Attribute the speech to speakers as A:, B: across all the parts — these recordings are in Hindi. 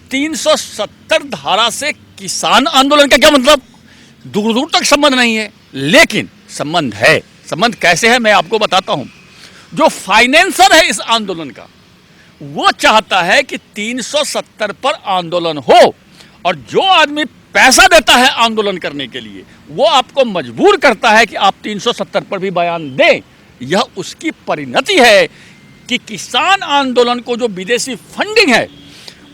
A: 370 धारा से किसान आंदोलन का क्या मतलब? दूर दूर तक संबंध नहीं है, लेकिन संबंध है। संबंध कैसे है मैं आपको बताता हूं। जो फाइनेंसर है इस आंदोलन का, वो चाहता है कि 370 पर आंदोलन हो, और जो आदमी पैसा देता है आंदोलन करने के लिए, वो आपको मजबूर करता है कि आप 370 पर भी बयान दें। यह उसकी परिणति है कि किसान आंदोलन को जो विदेशी फंडिंग है,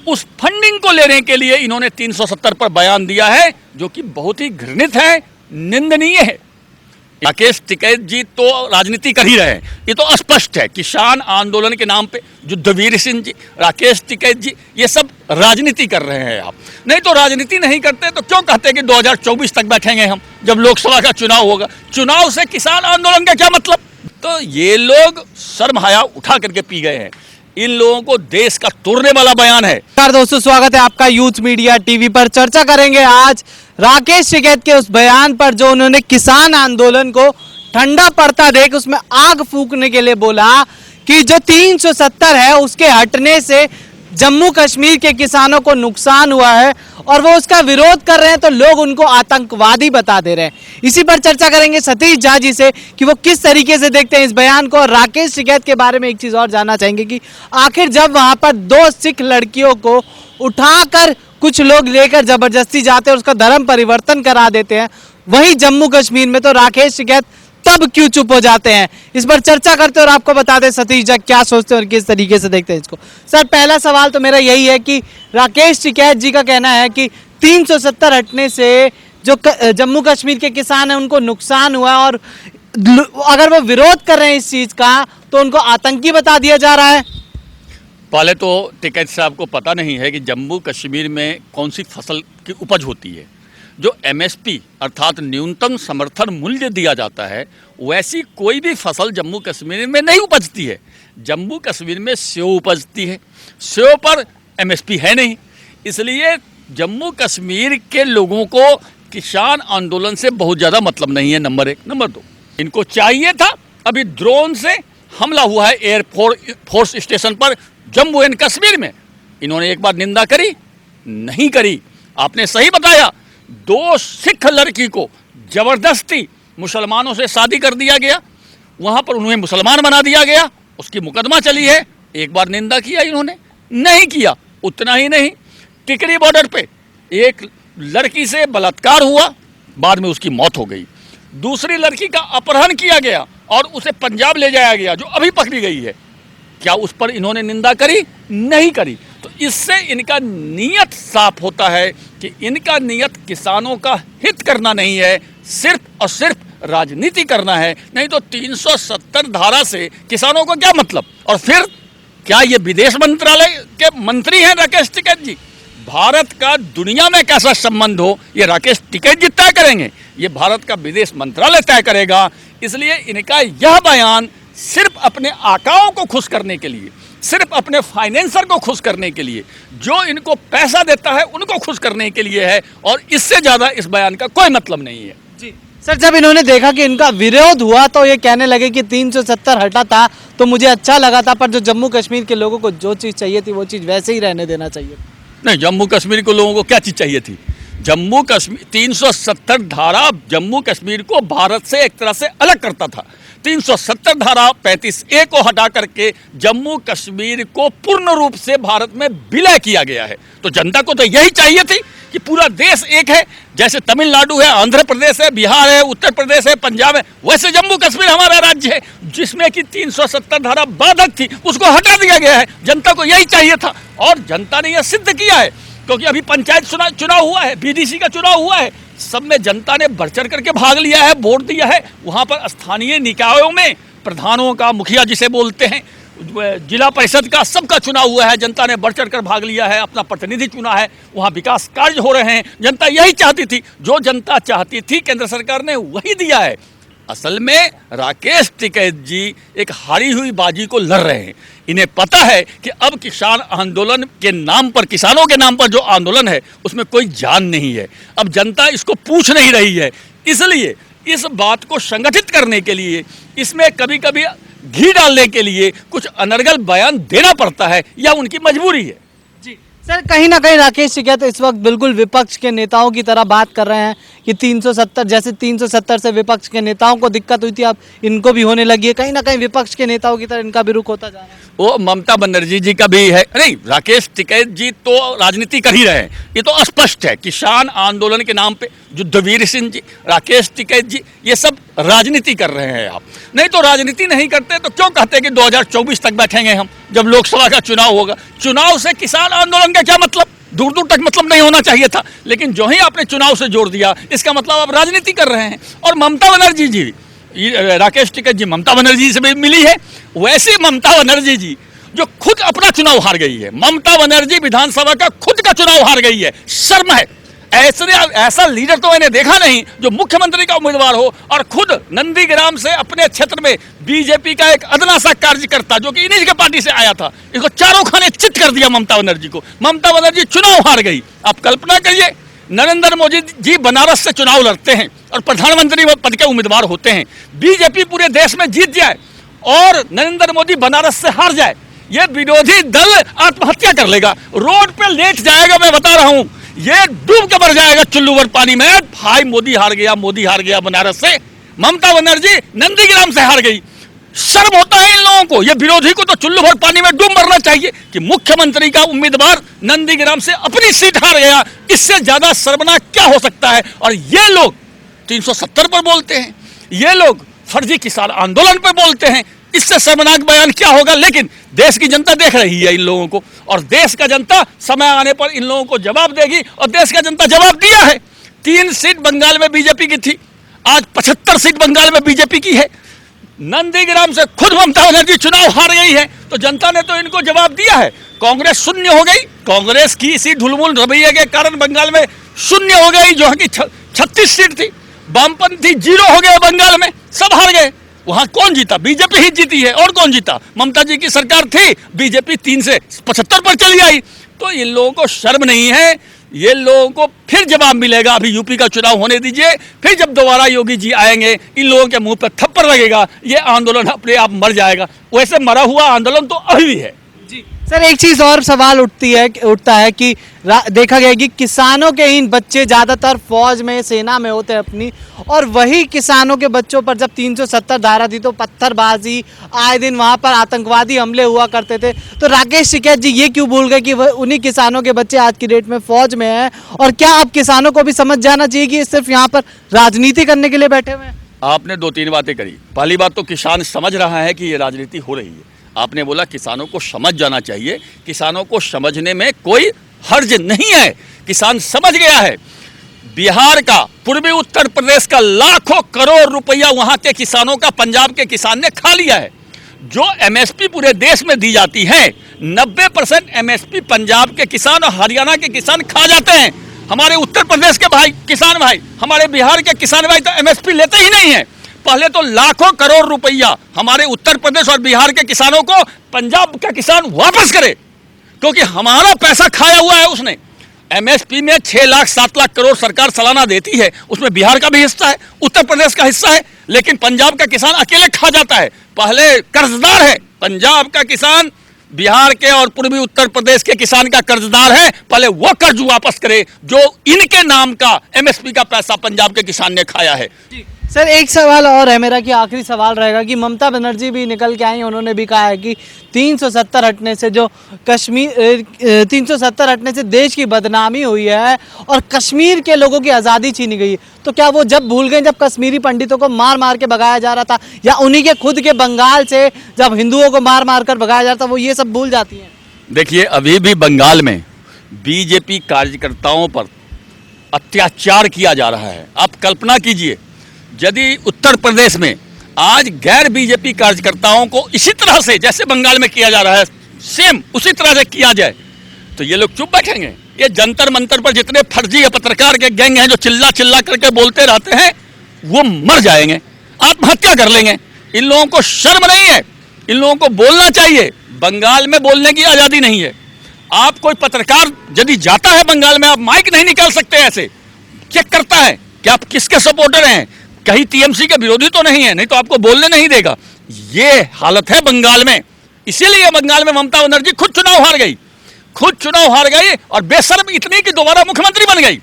A: उस फंडिंग को लेने के लिए इन्होंने 370 पर बयान दिया है, जो कि बहुत ही घृणित है, निंदनीय है। राकेश टिकैत जी तो राजनीति कर ही रहे हैं, ये तो स्पष्ट है। किसान आंदोलन के नाम पे युद्धवीर सिंह जी, राकेश टिकैत जी, ये सब राजनीति कर रहे हैं। आप नहीं तो राजनीति नहीं करते तो क्यों कहते हैं कि 2024 तक बैठेंगे हम, जब लोकसभा का चुनाव होगा? चुनाव से किसान आंदोलन का क्या मतलब? तो ये लोग शर्म हया उठा करके पी गए हैं। इन लोगों को देश का तोड़ने वाला बयान है।
B: दोस्तों, स्वागत है आपका यूथ मीडिया टीवी पर। चर्चा करेंगे आज राकेश टिकैत के उस बयान पर जो उन्होंने किसान आंदोलन को ठंडा पड़ता देख उसमें आग फूंकने के लिए बोला कि जो 370 है उसके हटने से जम्मू कश्मीर के किसानों को नुकसान हुआ है और वो उसका विरोध कर रहे हैं, तो लोग उनको आतंकवादी बता दे रहे हैं। इसी पर चर्चा करेंगे सतीश झा जी से कि वो किस तरीके से देखते हैं इस बयान को। और राकेश टिकैत के बारे में एक चीज़ और जानना चाहेंगे कि आखिर जब वहाँ पर 2 सिख लड़कियों को उठाकर कुछ लोग लेकर जबरदस्ती जाते हैं और उसका धर्म परिवर्तन करा देते हैं, वहीं जम्मू कश्मीर में तो राकेश टिकैत तब क्यों चुप हो जाते हैं? इस पर चर्चा करते हैं और आपको बताते हैं सतीश जी क्या सोचते हैं और किस तरीके से देखते हैं इसको। सर, पहला सवाल तो मेरा यही है कि राकेश टिकैत जी का कहना है कि 370 हटने से जो जम्मू कश्मीर के किसान हैं उनको नुकसान हुआ, और अगर वो विरोध कर रहे हैं इस चीज़ का तो उनको आतंकी बता दिया जा रहा है।
A: पहले तो टिकैत साहब को पता नहीं है कि जम्मू कश्मीर में कौन सी फसल की उपज होती है। जो MSP अर्थात न्यूनतम समर्थन मूल्य दिया जाता है, वैसी कोई भी फसल जम्मू कश्मीर में नहीं उपजती है। जम्मू कश्मीर में सेव उपजती है, सेव पर MSP है नहीं, इसलिए जम्मू कश्मीर के लोगों को किसान आंदोलन से बहुत ज़्यादा मतलब नहीं है, नंबर 1। नंबर 2, इनको चाहिए था, अभी ड्रोन से हमला हुआ है एयरफोर्स स्टेशन पर जम्मू एंड कश्मीर में, इन्होंने एक बार निंदा करी? नहीं करी। आपने सही बताया, 2 सिख लड़की को जबरदस्ती मुसलमानों से शादी कर दिया गया, वहाँ पर उन्हें मुसलमान बना दिया गया, उसकी मुकदमा चली है। एक बार निंदा किया इन्होंने? नहीं किया। उतना ही नहीं, टिकरी बॉर्डर पे एक लड़की से बलात्कार हुआ, बाद में उसकी मौत हो गई। दूसरी लड़की का अपहरण किया गया और उसे पंजाब ले जाया गया, जो अभी पकड़ी गई है। क्या उस पर इन्होंने निंदा करी? नहीं करी। तो इससे इनका नियत साफ होता है कि इनका नियत किसानों का हित करना नहीं है, सिर्फ और सिर्फ राजनीति करना है। नहीं तो 370 धारा से किसानों को क्या मतलब? और फिर क्या ये विदेश मंत्रालय के मंत्री हैं राकेश टिकैत जी? भारत का दुनिया में कैसा संबंध हो, ये राकेश टिकैत जी तय करेंगे, ये भारत का विदेश मंत्रालय तय करेगा। इसलिए इनका यह बयान सिर्फ अपने आकाओं को खुश करने के लिए, सिर्फ अपने फाइनेंसर को खुश करने के लिए, जो इनको पैसा देता है उनको खुश करने के लिए है, और इससे ज़्यादा इस बयान का कोई मतलब नहीं है।
B: जी सर, जब इन्होंने देखा कि इनका विरोध हुआ तो ये कहने लगे कि 370 हटा था तो मुझे अच्छा लगा था, पर जो जम्मू कश्मीर के लोगों को जो चीज़ चाहिए थी वो चीज़ वैसे ही रहने देना चाहिए। नहीं,
A: जम्मू कश्मीर के लोगों को क्या चीज़ चाहिए थी? जम्मू कश्मीर 370 धारा जम्मू कश्मीर को भारत से एक तरह से अलग करता था। 370 धारा 35A को हटा करके जम्मू कश्मीर को पूर्ण रूप से भारत में विलय किया गया है। तो जनता को तो यही चाहिए थी कि पूरा देश एक है, जैसे तमिलनाडु है, आंध्र प्रदेश है, बिहार है, उत्तर प्रदेश है, पंजाब है, वैसे जम्मू कश्मीर हमारा राज्य है, जिसमें कि 370 धारा बाधक थी, उसको हटा दिया गया है। जनता को यही चाहिए था और जनता ने यह सिद्ध किया है, क्योंकि अभी पंचायत चुनाव हुआ है, BDC का चुनाव हुआ है, सब में जनता ने बढ़ चढ़ करके भाग लिया है, वोट दिया है। वहाँ पर स्थानीय निकायों में प्रधानों का, मुखिया जिसे बोलते हैं, जिला परिषद का, सबका चुनाव हुआ है, जनता ने बढ़ चढ़ कर भाग लिया है, अपना प्रतिनिधि चुना है, वहाँ विकास कार्य हो रहे हैं। जनता यही चाहती थी, जो जनता चाहती थी केंद्र सरकार ने वही दिया है। असल में राकेश टिकैत जी एक हारी हुई बाजी को लड़ रहे हैं। इन्हें पता है कि अब किसान आंदोलन के नाम पर, किसानों के नाम पर जो आंदोलन है उसमें कोई जान नहीं है, अब जनता इसको पूछ नहीं रही है। इसलिए इस बात को संगठित करने के लिए, इसमें कभी कभी घी डालने के लिए कुछ अनर्गल बयान देना पड़ता है, यह उनकी मजबूरी है।
B: जी सर कहीं ना कहीं राकेश टिकैत इस वक्त बिल्कुल विपक्ष के नेताओं की तरह बात कर रहे हैं कि 370 जैसे 370 से विपक्ष के नेताओं को दिक्कत हुई थी, अब इनको भी होने लगी है। कहीं ना कहीं विपक्ष के नेताओं की तरह इनका भी रुख होता जा रहा है।
A: वो ममता बनर्जी जी का भी है, नहीं राकेश टिकैत जी तो राजनीति कर ही रहे हैं, ये तो स्पष्ट है। किसान आंदोलन के नाम पे युद्धवीर सिंह जी, राकेश टिकैत जी, ये सब राजनीति कर रहे हैं। आप नहीं तो राजनीति नहीं करते तो क्यों कहते हैं कि 2024 तक बैठेंगे हम, जब लोकसभा का चुनाव होगा। चुनाव से किसान आंदोलन का क्या मतलब, दूर दूर तक मतलब नहीं होना चाहिए था, लेकिन जो ही आपने चुनाव से जोड़ दिया इसका मतलब आप राजनीति कर रहे हैं। और ममता बनर्जी जी, राकेश टिकैत जी ममता बनर्जी से भी मिली है, वैसे ममता बनर्जी जी जो खुद अपना चुनाव हार गई है। ममता बनर्जी विधानसभा का खुद का चुनाव हार गई है, शर्म है। ऐसा लीडर तो मैंने देखा नहीं जो मुख्यमंत्री का उम्मीदवार हो और खुद नंदीग्राम से अपने क्षेत्र में बीजेपी का एक अदना सा कार्यकर्ता जो कि इन्हीं के पार्टी से आया था, इसको चारों खाने चित कर दिया ममता बनर्जी को। ममता बनर्जी चुनाव हार गई। आप कल्पना करिए, नरेंद्र मोदी जी बनारस से चुनाव लड़ते हैं और प्रधानमंत्री पद के उम्मीदवार होते हैं, बीजेपी पूरे देश में जीत जाए और नरेंद्र मोदी बनारस से हार जाए, ये विरोधी दल आत्महत्या कर लेगा, रोड पे लेट जाएगा। मैं बता रहा हूं, ये डूब के मर जाएगा चुल्लू भर पानी में। भाई मोदी हार गया बनारस से, ममता बनर्जी नंदीग्राम से हार गई। शर्म होता है इन लोगों को। ये विरोधी को तो चुल्लू भर पानी में डूब मरना चाहिए कि मुख्यमंत्री का उम्मीदवार नंदीग्राम से अपनी सीट हार गया। इससे ज्यादा शर्मनाक क्या हो सकता है। और ये लोग 370 पर बोलते हैं, ये लोग फर्जी किसान आंदोलन पर बोलते हैं, इससे शर्मनाक बयान क्या होगा। लेकिन देश की जनता देख रही है इन लोगों को, और देश का जनता समय आने पर इन लोगों को जवाब देगी, और देश का जनता जवाब दिया है। 3 सीट बंगाल में बीजेपी की थी, आज 75 सीट बंगाल में बीजेपी की है। नंदीग्राम से खुद ममता बनर्जी चुनाव हार गई है, तो जनता ने तो इनको जवाब दिया है। कांग्रेस शून्य हो गई, कांग्रेस की इसी ढुलमुल रवैये के कारण बंगाल में शून्य हो गई, जो कि 36 सीट थी। वामपंथी 0 हो गए बंगाल में, सब हार गए। वहां कौन जीता? बीजेपी ही जीती है। और कौन जीता? ममता जी की सरकार थी, बीजेपी 3 से 75 पर चली आई। तो इन लोगों को शर्म नहीं है। ये लोगों को फिर जवाब मिलेगा। अभी यूपी का चुनाव होने दीजिए, फिर जब दोबारा योगी जी आएंगे इन लोगों के मुंह पर थप्पड़ लगेगा, ये आंदोलन अपने आप मर जाएगा। वैसे मरा हुआ आंदोलन तो अभी भी है।
B: सर एक चीज और सवाल उठता है कि देखा गया कि किसानों के ही बच्चे ज्यादातर फौज में, सेना में होते हैं अपनी, और वही किसानों के बच्चों पर जब 370 धारा थी तो पत्थरबाजी, आए दिन वहां पर आतंकवादी हमले हुआ करते थे। तो राकेश टिकैत जी ये क्यों भूल गए कि उन्हीं किसानों के बच्चे आज की डेट में फौज में हैं? और क्या अब किसानों को भी समझ जाना चाहिए कि सिर्फ यहाँ पर राजनीति करने के लिए बैठे हुए हैं?
A: आपने 2-3 बातें करी। पहली बात तो किसान समझ रहा है कि ये राजनीति हो रही है। आपने बोला किसानों को समझ जाना चाहिए, किसानों को समझने में कोई हर्ज नहीं है। किसान समझ गया है। बिहार का, पूर्वी उत्तर प्रदेश का लाखों करोड़ रुपया वहां के किसानों का पंजाब के किसान ने खा लिया है। जो एमएसपी पूरे देश में दी जाती है, 90% एमएसपी पंजाब के किसान और हरियाणा के किसान खा जाते हैं। हमारे उत्तर प्रदेश के भाई, किसान भाई, हमारे बिहार के किसान भाई तो एमएसपी लेते ही नहीं है। पहले तो लाखों करोड़ रुपया हमारे उत्तर प्रदेश और बिहार के किसानों को पंजाब का किसान वापस करे, क्योंकि हमारा पैसा खाया हुआ है उसने। एमएसपी में 6 लाख 7 लाख करोड़ सरकार सालाना देती है, उसमें बिहार का भी हिस्सा है, उत्तर प्रदेश का हिस्सा है, लेकिन पंजाब का किसान अकेले खा जाता है। पहले कर्जदार है पंजाब का किसान, बिहार के और पूर्वी उत्तर प्रदेश के किसान का कर्जदार है। पहले वो कर्ज वापस करे जो इनके नाम का एमएसपी का पैसा पंजाब के किसान ने खाया है।
B: सर एक सवाल और है मेरा कि आखिरी सवाल रहेगा कि ममता बनर्जी भी निकल के आई, उन्होंने भी कहा है कि 370 हटने से जो कश्मीर 370 हटने से देश की बदनामी हुई है और कश्मीर के लोगों की आज़ादी छीनी गई है। तो क्या वो जब भूल गए जब कश्मीरी पंडितों को मार मार के भगाया जा रहा था, या उन्हीं के खुद के बंगाल से जब हिंदुओं को मार मार कर भगाया जा रहा था, वो ये सब भूल जाती हैं?
A: देखिए, अभी भी बंगाल में बीजेपी कार्यकर्ताओं पर अत्याचार किया जा रहा है। आप कल्पना कीजिए, यदि उत्तर प्रदेश में आज गैर बीजेपी कार्यकर्ताओं को इसी तरह से जैसे बंगाल में किया जा रहा है, सेम उसी तरह से किया जाए, तो ये लोग चुप बैठेंगे? ये जंतर मंतर पर जितने फर्जी पत्रकार के गैंग हैं जो चिल्ला चिल्ला करके बोलते रहते हैं, वो मर जाएंगे, आत्महत्या कर लेंगे। इन लोगों को शर्म नहीं है, इन लोगों को बोलना चाहिए। बंगाल में बोलने की आज़ादी नहीं है। आप कोई पत्रकार यदि जाता है बंगाल में, आप माइक नहीं निकाल सकते, ऐसे चेक करता है कि आप किसके सपोर्टर हैं, कहीं टीएमसी के विरोधी तो नहीं है, नहीं तो आपको बोलने नहीं देगा। ये हालत है बंगाल में। इसीलिए बंगाल में ममता बनर्जी खुद चुनाव हार गई। खुद चुनाव हार गई और बेशर्म इतनी कि दोबारा मुख्यमंत्री बन गई।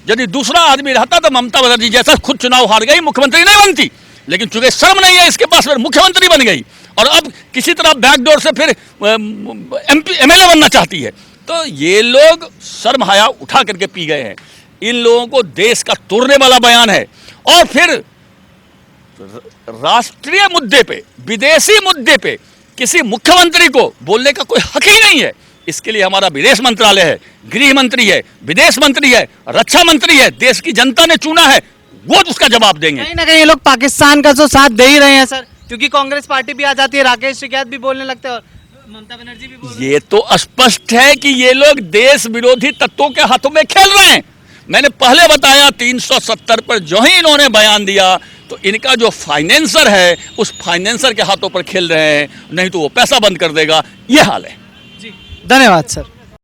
A: यदि दूसरा आदमी रहता तो ममता बनर्जी जैसा खुद चुनाव हार गई, मुख्यमंत्री नहीं बनती, लेकिन चूंकि शर्म नहीं है इसके पास, फिर मुख्यमंत्री बन गई और अब किसी तरह बैकडोर से फिर एमएलए बनना चाहती है। तो ये लोग शर्म हया उठा करके पी गए हैं। इन लोगों को देश का तोड़ने वाला बयान है और फिर राष्ट्रीय मुद्दे पे, विदेशी मुद्दे पे किसी मुख्यमंत्री को बोलने का कोई हक ही नहीं है। इसके लिए हमारा विदेश मंत्रालय है, गृह मंत्री है, विदेश मंत्री है, रक्षा मंत्री है, देश की जनता ने चुना है, वो उसका जवाब देंगे।
B: कहीं ना कहीं ये लोग पाकिस्तान का तो साथ दे ही रहे हैं सर, क्योंकि कांग्रेस पार्टी भी आ जाती है, राकेश टिकैत भी बोलने लगते हैं और ममता बनर्जी भी बोल रही है।
A: ये तो स्पष्ट है कि ये लोग देश विरोधी तत्वों के हाथों में खेल रहे हैं। मैंने पहले बताया 370 पर जो ही इन्होंने बयान दिया तो इनका जो फाइनेंसर है उस फाइनेंसर के हाथों पर खेल रहे हैं, नहीं तो वो पैसा बंद कर देगा। ये हाल है।
B: जी धन्यवाद सर।